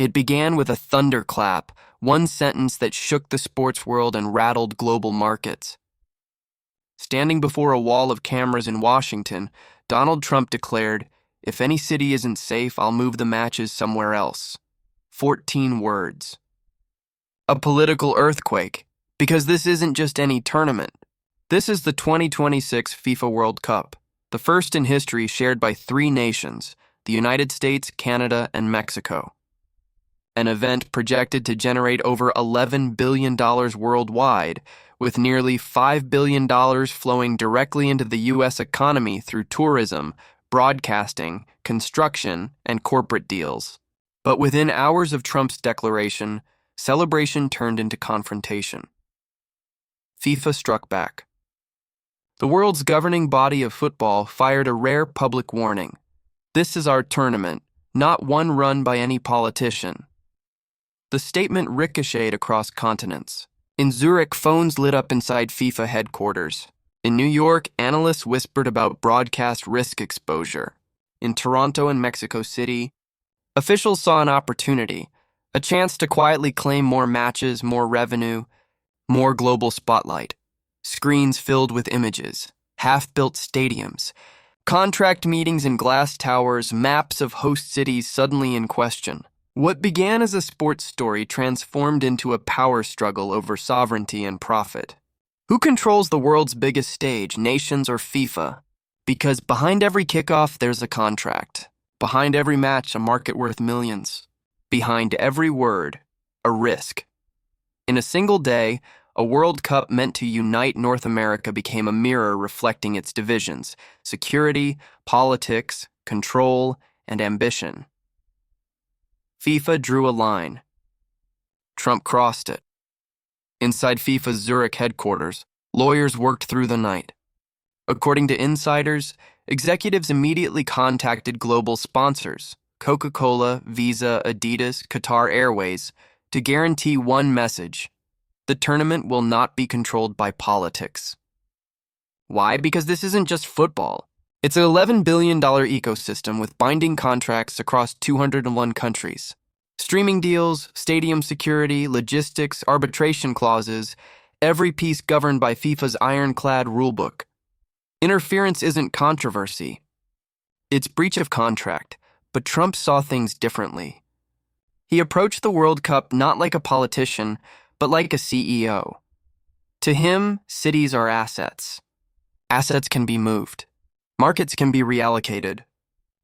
It began with a thunderclap, one sentence that shook the sports world and rattled global markets. Standing before a wall of cameras in Washington, Donald Trump declared, "If any city isn't safe, I'll move the matches somewhere else." 14 words. A political earthquake, because this isn't just any tournament. This is the 2026 FIFA World Cup, the first in history shared by 3 nations, the United States, Canada, and Mexico. An event projected to generate over $11 billion worldwide, with nearly $5 billion flowing directly into the U.S. economy through tourism, broadcasting, construction, and corporate deals. But within hours of Trump's declaration, celebration turned into confrontation. FIFA struck back. The world's governing body of football fired a rare public warning. This is our tournament, not one run by any politician. The statement ricocheted across continents. In Zurich, phones lit up inside FIFA headquarters. In New York, analysts whispered about broadcast risk exposure. In Toronto and Mexico City, officials saw an opportunity, a chance to quietly claim more matches, more revenue, more global spotlight. Screens filled with images, half-built stadiums, contract meetings in glass towers, maps of host cities suddenly in question. What began as a sports story transformed into a power struggle over sovereignty and profit. Who controls the world's biggest stage, nations or FIFA? Because behind every kickoff, there's a contract. Behind every match, a market worth millions. Behind every word, a risk. In a single day, a World Cup meant to unite North America became a mirror reflecting its divisions: security, politics, control, and ambition. FIFA drew a line. Trump crossed it. Inside FIFA's Zurich headquarters, lawyers worked through the night. According to insiders, executives immediately contacted global sponsors, Coca-Cola, Visa, Adidas, Qatar Airways, to guarantee one message: the tournament will not be controlled by politics. Why? Because this isn't just football. It's an $11 billion ecosystem with binding contracts across 201 countries. Streaming deals, stadium security, logistics, arbitration clauses, every piece governed by FIFA's ironclad rulebook. Interference isn't controversy. It's breach of contract, but Trump saw things differently. He approached the World Cup not like a politician, but like a CEO. To him, cities are assets. Assets can be moved. Markets can be reallocated.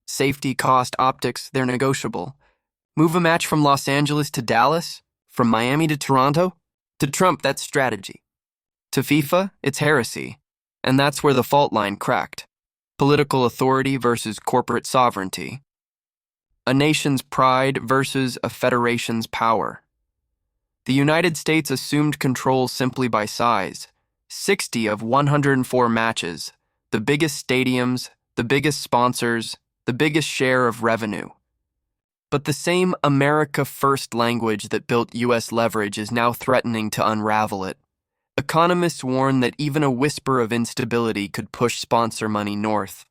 Safety, cost, optics, they're negotiable. Move a match from Los Angeles to Dallas? From Miami to Toronto? To Trump, that's strategy. To FIFA, it's heresy. And that's where the fault line cracked. Political authority versus corporate sovereignty. A nation's pride versus a federation's power. The United States assumed control simply by size. 60 of 104 matches. The biggest stadiums, the biggest sponsors, the biggest share of revenue. But the same America First language that built U.S. leverage is now threatening to unravel it. Economists warn that even a whisper of instability could push sponsor money north.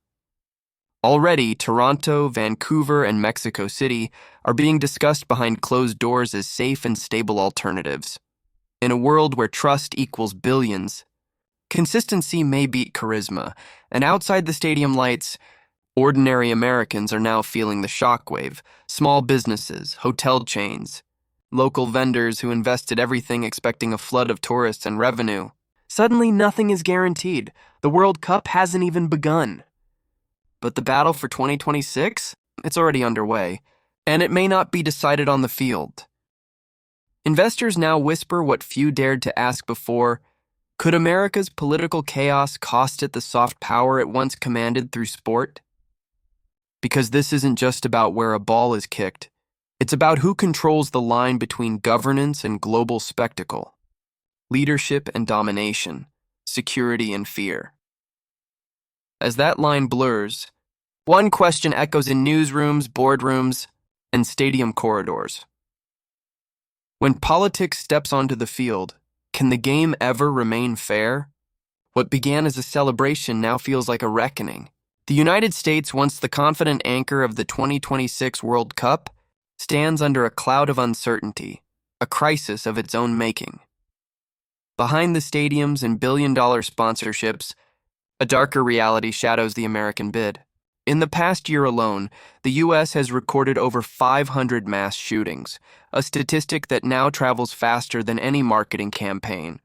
Already, Toronto, Vancouver, and Mexico City are being discussed behind closed doors as safe and stable alternatives. In a world where trust equals billions, consistency may beat charisma, and outside the stadium lights, ordinary Americans are now feeling the shockwave. Small businesses, hotel chains, local vendors who invested everything expecting a flood of tourists and revenue. Suddenly, nothing is guaranteed. The World Cup hasn't even begun. But the battle for 2026? It's already underway, and it may not be decided on the field. Investors now whisper what few dared to ask before: could America's political chaos cost it the soft power it once commanded through sport? Because this isn't just about where a ball is kicked, it's about who controls the line between governance and global spectacle, leadership and domination, security and fear. As that line blurs, one question echoes in newsrooms, boardrooms, and stadium corridors. When politics steps onto the field, can the game ever remain fair? What began as a celebration now feels like a reckoning. The United States, once the confident anchor of the 2026 World Cup, stands under a cloud of uncertainty, a crisis of its own making. Behind the stadiums and billion-dollar sponsorships, a darker reality shadows the American bid. In the past year alone, the U.S. has recorded over 500 mass shootings, a statistic that now travels faster than any marketing campaign.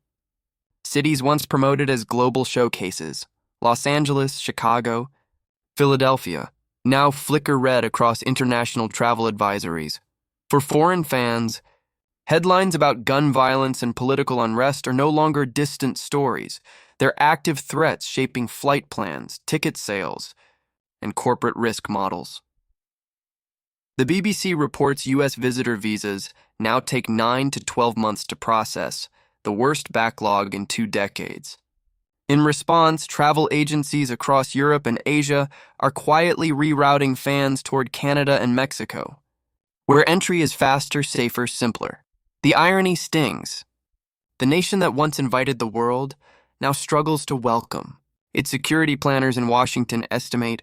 Cities once promoted as global showcases, Los Angeles, Chicago, Philadelphia, now flicker red across international travel advisories. For foreign fans, headlines about gun violence and political unrest are no longer distant stories. They're active threats shaping flight plans, ticket sales, and corporate risk models. The BBC reports U.S. visitor visas now take 9 to 12 months to process, the worst backlog in 2 decades. In response, travel agencies across Europe and Asia are quietly rerouting fans toward Canada and Mexico, where entry is faster, safer, simpler. The irony stings. The nation that once invited the world now struggles to welcome. Its security planners in Washington estimate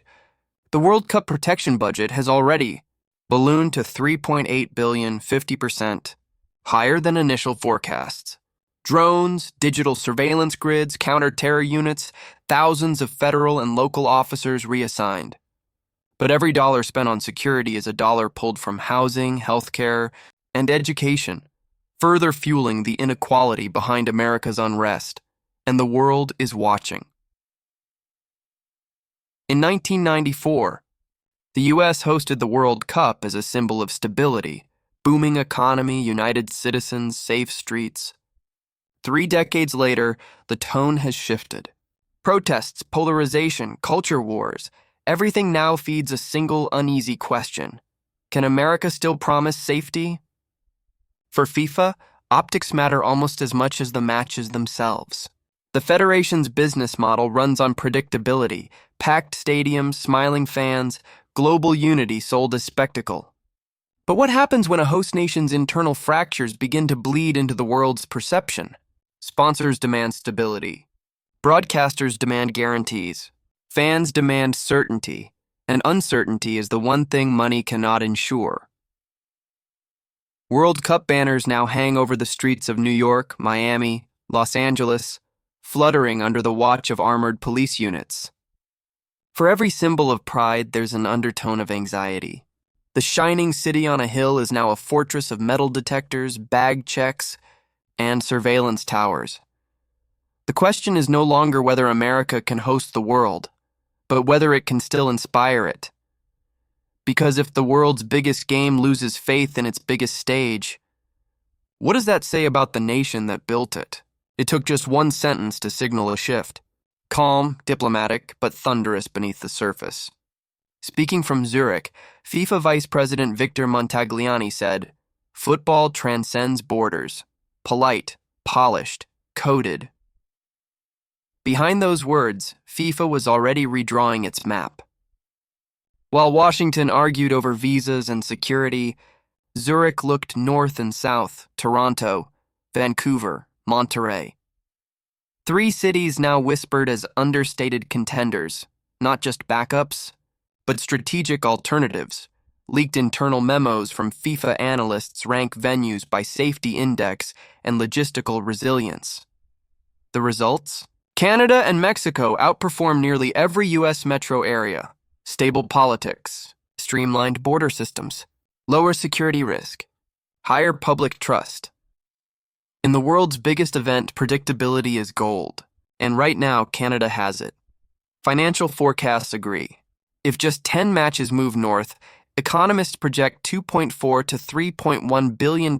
the World Cup protection budget has already ballooned to $3.8 billion, 50% higher than initial forecasts. Drones, digital surveillance grids, counter-terror units, thousands of federal and local officers reassigned. But every dollar spent on security is a dollar pulled from housing, healthcare, and education, further fueling the inequality behind America's unrest. And the world is watching. In 1994, the U.S. hosted the World Cup as a symbol of stability, booming economy, united citizens, safe streets. 3 decades later, the tone has shifted. Protests, polarization, culture wars, everything now feeds a single uneasy question. Can America still promise safety? For FIFA, optics matter almost as much as the matches themselves. The Federation's business model runs on predictability, packed stadiums, smiling fans, global unity sold as spectacle. But what happens when a host nation's internal fractures begin to bleed into the world's perception? Sponsors demand stability. Broadcasters demand guarantees. Fans demand certainty, and uncertainty is the one thing money cannot ensure. World Cup banners now hang over the streets of New York, Miami, Los Angeles, fluttering under the watch of armored police units. For every symbol of pride, there's an undertone of anxiety. The shining city on a hill is now a fortress of metal detectors, bag checks, and surveillance towers. The question is no longer whether America can host the world, but whether it can still inspire it. Because if the world's biggest game loses faith in its biggest stage, what does that say about the nation that built it? It took just one sentence to signal a shift. Calm, diplomatic, but thunderous beneath the surface. Speaking from Zurich, FIFA Vice President Victor Montagliani said, "Football transcends borders. Polite, polished, coded." Behind those words, FIFA was already redrawing its map. While Washington argued over visas and security, Zurich looked north and south, Toronto, Vancouver, Montreal. 3 cities now whispered as understated contenders, not just backups, but strategic alternatives. Leaked internal memos from FIFA analysts rank venues by safety index and logistical resilience. The results? Canada and Mexico outperform nearly every U.S. metro area. Stable politics, streamlined border systems, lower security risk, higher public trust. In the world's biggest event, predictability is gold, and right now Canada has it. Financial forecasts agree. If just 10 matches move north, economists project $2.4 to $3.1 billion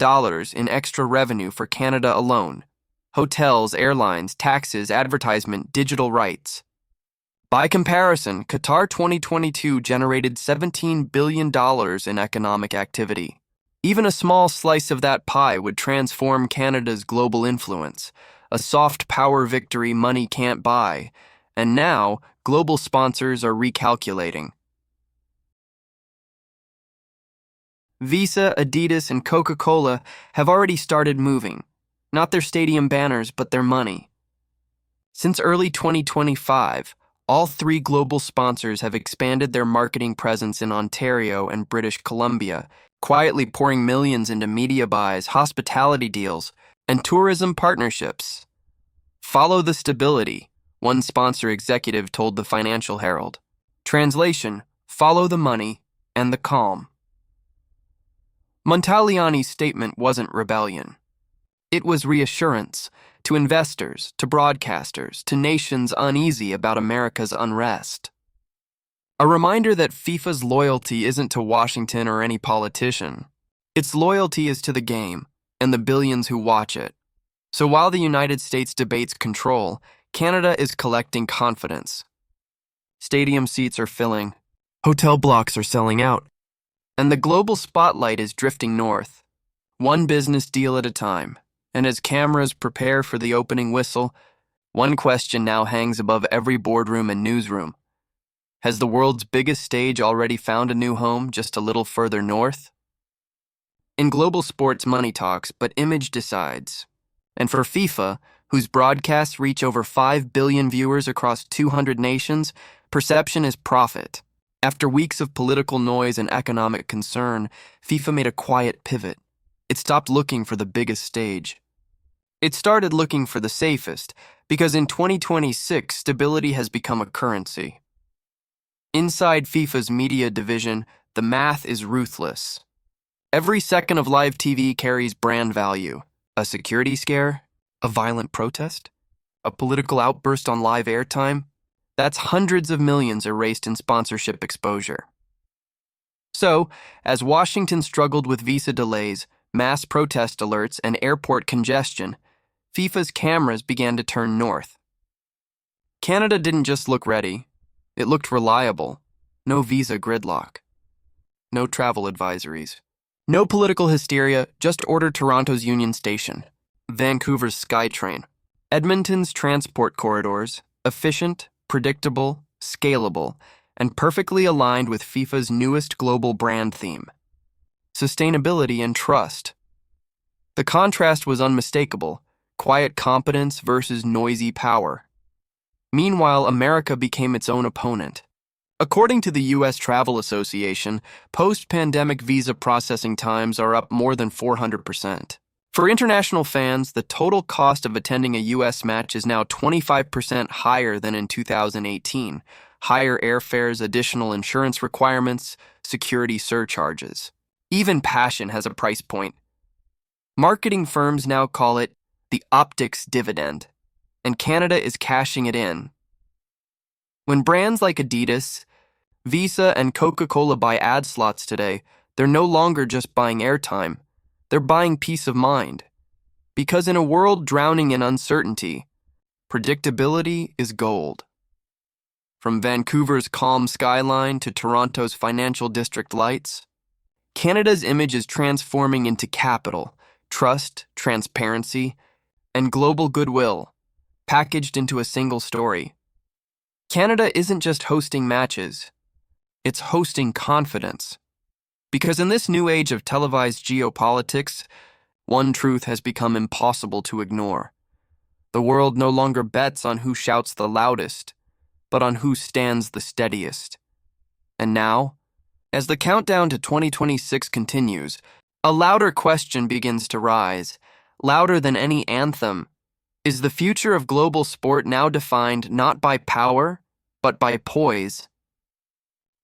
in extra revenue for Canada alone. Hotels, airlines, taxes, advertisement, digital rights. By comparison, Qatar 2022 generated $17 billion in economic activity. Even a small slice of that pie would transform Canada's global influence, a soft power victory money can't buy, and now global sponsors are recalculating. Visa, Adidas, and Coca-Cola have already started moving, not their stadium banners, but their money. Since early 2025, all 3 global sponsors have expanded their marketing presence in Ontario and British Columbia, quietly pouring millions into media buys, hospitality deals, and tourism partnerships. Follow the stability, one sponsor executive told the Financial Herald. Translation: follow the money and the calm. Montaliani's statement wasn't rebellion. It was reassurance to investors, to broadcasters, to nations uneasy about America's unrest. A reminder that FIFA's loyalty isn't to Washington or any politician. Its loyalty is to the game and the billions who watch it. So while the United States debates control, Canada is collecting confidence. Stadium seats are filling, hotel blocks are selling out, and the global spotlight is drifting north, one business deal at a time. And as cameras prepare for the opening whistle, one question now hangs above every boardroom and newsroom. Has the world's biggest stage already found a new home just a little further north? In global sports, money talks, but image decides. And for FIFA, whose broadcasts reach over 5 billion viewers across 200 nations, perception is profit. After weeks of political noise and economic concern, FIFA made a quiet pivot. It stopped looking for the biggest stage. It started looking for the safest, because in 2026, stability has become a currency. Inside FIFA's media division, the math is ruthless. Every second of live TV carries brand value. A security scare? A violent protest? A political outburst on live airtime? That's hundreds of millions erased in sponsorship exposure. So, as Washington struggled with visa delays, mass protest alerts, and airport congestion, FIFA's cameras began to turn north. Canada didn't just look ready, it looked reliable. No visa gridlock. No travel advisories. No political hysteria, just order Toronto's Union Station, Vancouver's SkyTrain, Edmonton's transport corridors, efficient, predictable, scalable, and perfectly aligned with FIFA's newest global brand theme: sustainability and trust. The contrast was unmistakable: quiet competence versus noisy power. Meanwhile, America became its own opponent. According to the U.S. Travel Association, post-pandemic visa processing times are up more than 400%. For international fans, the total cost of attending a U.S. match is now 25% higher than in 2018. Higher airfares, additional insurance requirements, security surcharges. Even passion has a price point. Marketing firms now call it the optics dividend, and Canada is cashing it in. When brands like Adidas, Visa, and Coca-Cola buy ad slots today, they're no longer just buying airtime, they're buying peace of mind. Because in a world drowning in uncertainty, predictability is gold. From Vancouver's calm skyline to Toronto's financial district lights, Canada's image is transforming into capital, trust, transparency, and global goodwill, packaged into a single story. Canada isn't just hosting matches, it's hosting confidence. Because in this new age of televised geopolitics, one truth has become impossible to ignore. The world no longer bets on who shouts the loudest, but on who stands the steadiest. And now, as the countdown to 2026 continues, a louder question begins to rise, louder than any anthem. Is the future of global sport now defined not by power, but by poise?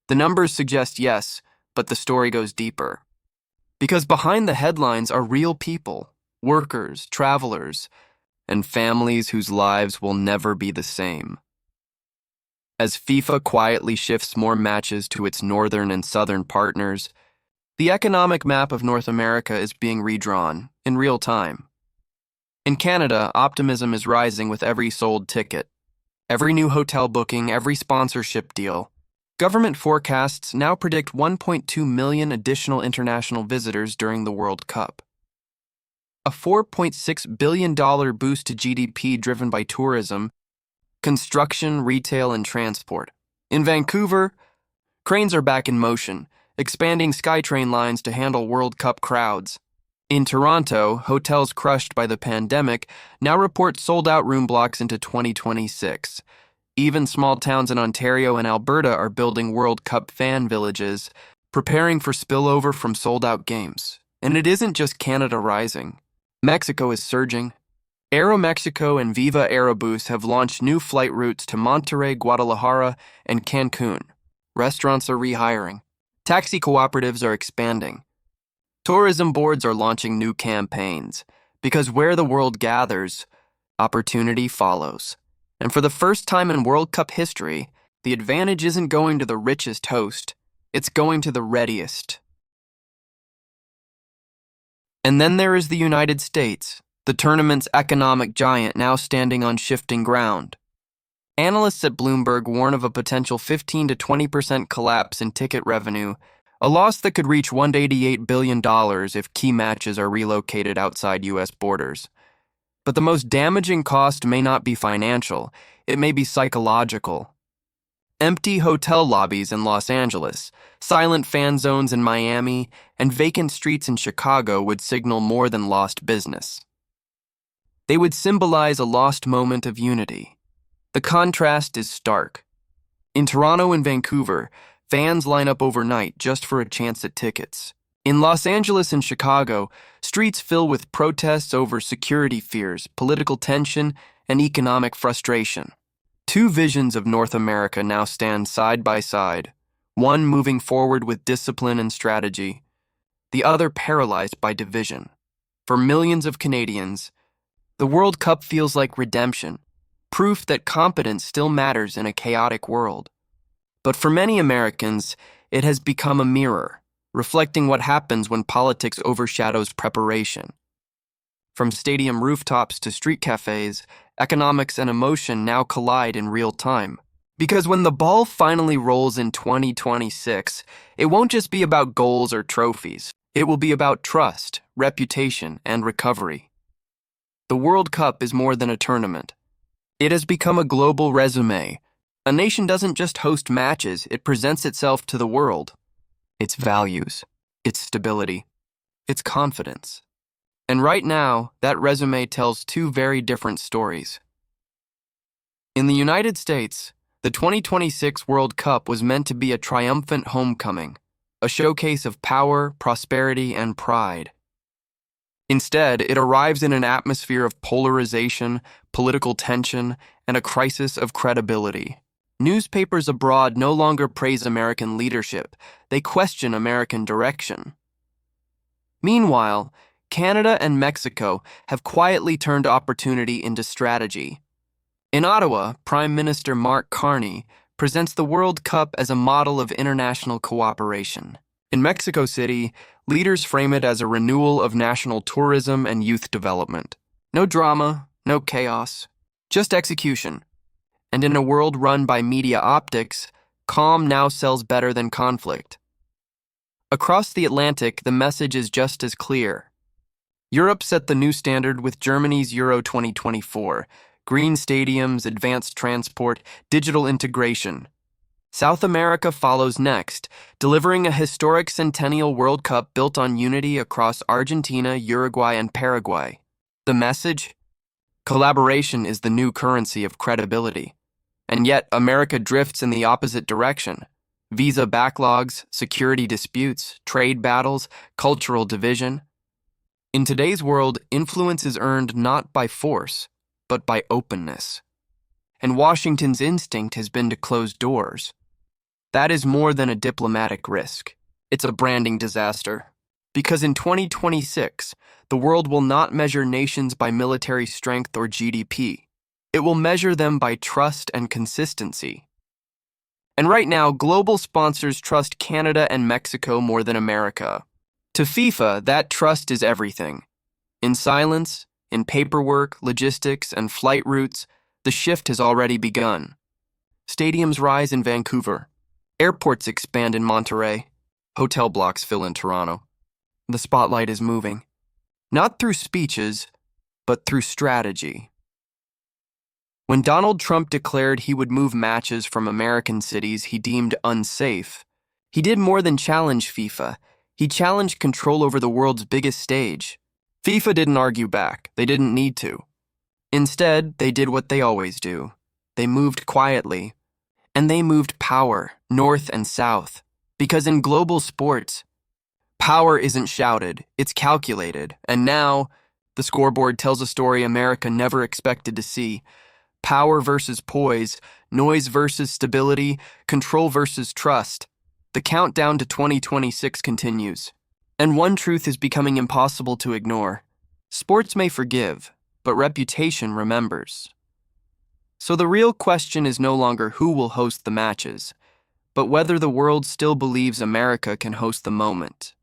The numbers suggest yes, but the story goes deeper. Because behind the headlines are real people, workers, travelers, and families whose lives will never be the same. As FIFA quietly shifts more matches to its northern and southern partners, the economic map of North America is being redrawn in real time. In Canada, optimism is rising with every sold ticket, every new hotel booking, every sponsorship deal. Government forecasts now predict 1.2 million additional international visitors during the World Cup. A $4.6 billion boost to GDP driven by tourism, construction, retail, and transport. In Vancouver, cranes are back in motion, expanding SkyTrain lines to handle World Cup crowds. In Toronto, hotels crushed by the pandemic now report sold-out room blocks into 2026. Even small towns in Ontario and Alberta are building World Cup fan villages, preparing for spillover from sold-out games. And it isn't just Canada rising. Mexico is surging. Aeromexico and Viva Aerobus have launched new flight routes to Monterrey, Guadalajara, and Cancun. Restaurants are rehiring. Taxi cooperatives are expanding. Tourism boards are launching new campaigns. Because where the world gathers, opportunity follows. And for the first time in World Cup history, the advantage isn't going to the richest host, it's going to the readiest. And then there is the United States, the tournament's economic giant now standing on shifting ground. Analysts at Bloomberg warn of a potential 15 to 20% collapse in ticket revenue, a loss that could reach $188 billion if key matches are relocated outside U.S. borders. But the most damaging cost may not be financial, it may be psychological. Empty hotel lobbies in Los Angeles, silent fan zones in Miami, and vacant streets in Chicago would signal more than lost business. They would symbolize a lost moment of unity. The contrast is stark. In Toronto and Vancouver, fans line up overnight just for a chance at tickets. In Los Angeles and Chicago, streets fill with protests over security fears, political tension, and economic frustration. Two visions of North America now stand side by side, one moving forward with discipline and strategy, the other paralyzed by division. For millions of Canadians, the World Cup feels like redemption, proof that competence still matters in a chaotic world. But for many Americans, it has become a mirror, reflecting what happens when politics overshadows preparation. From stadium rooftops to street cafes, economics and emotion now collide in real time. Because when the ball finally rolls in 2026, it won't just be about goals or trophies. It will be about trust, reputation, and recovery. The World Cup is more than a tournament. It has become a global resume. A nation doesn't just host matches, it presents itself to the world. Its values, its stability, its confidence. And right now, that resume tells two very different stories. In the United States, the 2026 World Cup was meant to be a triumphant homecoming, a showcase of power, prosperity, and pride. Instead, it arrives in an atmosphere of polarization, political tension, and a crisis of credibility. Newspapers abroad no longer praise American leadership, they question American direction. Meanwhile, Canada and Mexico have quietly turned opportunity into strategy. In Ottawa, Prime Minister Mark Carney presents the World Cup as a model of international cooperation. In Mexico City, leaders frame it as a renewal of national tourism and youth development. No drama, no chaos, just execution. And in a world run by media optics, calm now sells better than conflict. Across the Atlantic, the message is just as clear. Europe set the new standard with Germany's Euro 2024, green stadiums, advanced transport, digital integration. South America follows next, delivering a historic Centennial World Cup built on unity across Argentina, Uruguay, and Paraguay. The message? Collaboration is the new currency of credibility. And yet, America drifts in the opposite direction. Visa backlogs, security disputes, trade battles, cultural division. In today's world, influence is earned not by force, but by openness. And Washington's instinct has been to close doors. That is more than a diplomatic risk. It's a branding disaster. Because in 2026, the world will not measure nations by military strength or GDP. It will measure them by trust and consistency. And right now, global sponsors trust Canada and Mexico more than America. To FIFA, that trust is everything. In silence, in paperwork, logistics, and flight routes, the shift has already begun. Stadiums rise in Vancouver. Airports expand in Monterey. Hotel blocks fill in Toronto. The spotlight is moving. Not through speeches, but through strategy. When Donald Trump declared he would move matches from American cities he deemed unsafe, he did more than challenge FIFA. He challenged control over the world's biggest stage. FIFA didn't argue back. They didn't need to. Instead, they did what they always do. They moved quietly. And they moved power, north and south. Because in global sports, power isn't shouted, it's calculated. And now, the scoreboard tells a story America never expected to see. Power versus poise, noise versus stability, control versus trust. The countdown to 2026 continues. And one truth is becoming impossible to ignore. Sports may forgive, but reputation remembers. So the real question is no longer who will host the matches, but whether the world still believes America can host the moment.